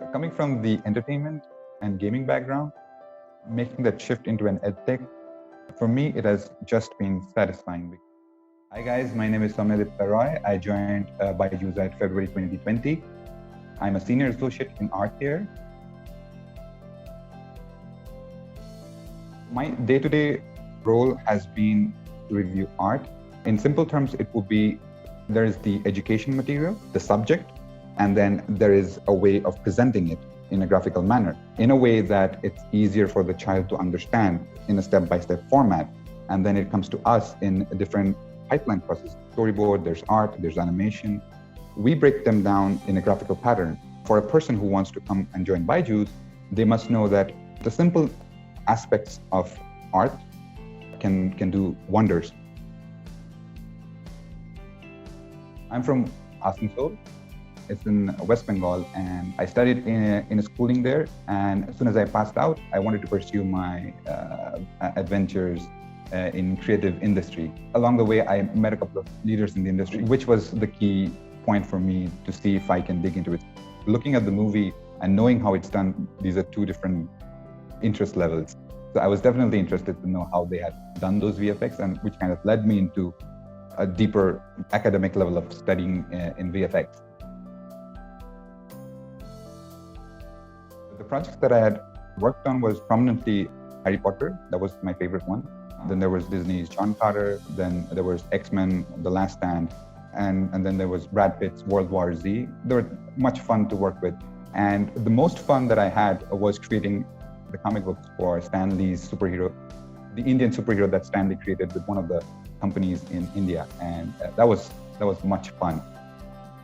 Coming from the entertainment and gaming background, making that shift into an edtech, for me, it has just been satisfying. Hi guys, my name is Soumyadipta Roy. I joined BYJU'S at February 2020. I'm a senior associate in art here. My day-to-day role has been to review art. In simple terms, it would be there is the education material, the subject, and then there is a way of presenting it in a graphical manner, in a way that it's easier for the child to understand in a step-by-step format. And then it comes to us in a different pipeline process. Storyboard, there's art, there's animation. We break them down in a graphical pattern. For a person who wants to come and join BYJU'S, they must know that the simple aspects of art can do wonders. I'm from Asansol. It's in West Bengal, and I studied in a schooling there. And as soon as I passed out, I wanted to pursue my adventures in creative industry. Along the way, I met a couple of leaders in the industry, which was the key point for me to see if I can dig into it. Looking at the movie and knowing how it's done, these are two different interest levels. So I was definitely interested to know how they had done those VFX, and which kind of led me into a deeper academic level of studying in VFX. The projects that I had worked on was prominently Harry Potter. That was my favorite one. Then there was Disney's John Carter. Then there was X-Men, The Last Stand. And then there was Brad Pitt's World War Z. They were much fun to work with. And the most fun that I had was creating the comic books for Stan Lee's superhero, the Indian superhero that Stan Lee created with one of the companies in India. And that was much fun.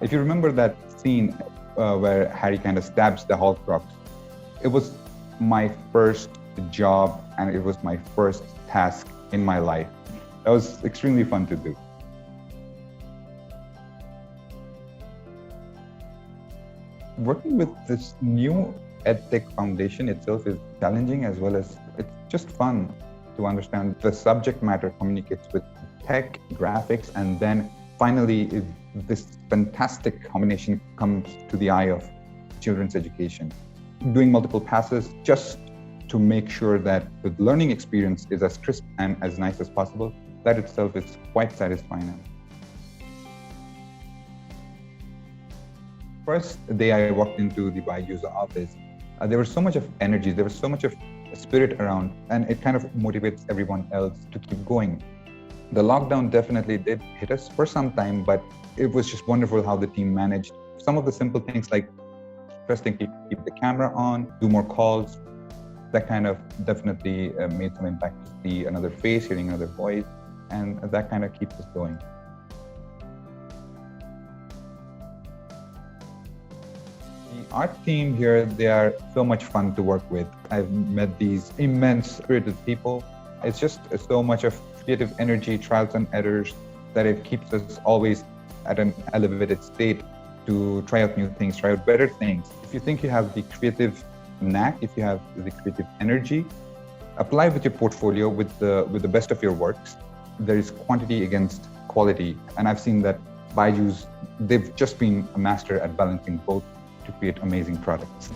If you remember that scene where Harry kind of stabs the Horcrux, it was my first job and it was my first task in my life. That was extremely fun to do. Working with this new EdTech foundation itself is challenging, as well as it's just fun to understand the subject matter communicates with tech, graphics, and then finally this fantastic combination comes to the eye of children's education. Doing multiple passes just to make sure that the learning experience is as crisp and as nice as possible, that itself is quite satisfying. First day I walked into the BYJU'S office, there was so much of energy, there was so much of spirit around, and it kind of motivates everyone else to keep going. The lockdown definitely did hit us for some time, but it was just wonderful how the team managed some of the simple things like keep the camera on, do more calls. That kind of definitely made some impact to see another face, hearing another voice, and that kind of keeps us going. The art team here, they are so much fun to work with. I've met these immense spirited people. It's just so much of creative energy, trials and errors, that it keeps us always at an elevated state to try out new things, try out better things. If you think you have the creative knack, if you have the creative energy, apply with your portfolio with the best of your works. There is quantity against quality, and I've seen that BYJU'S, they've just been a master at balancing both to create amazing products.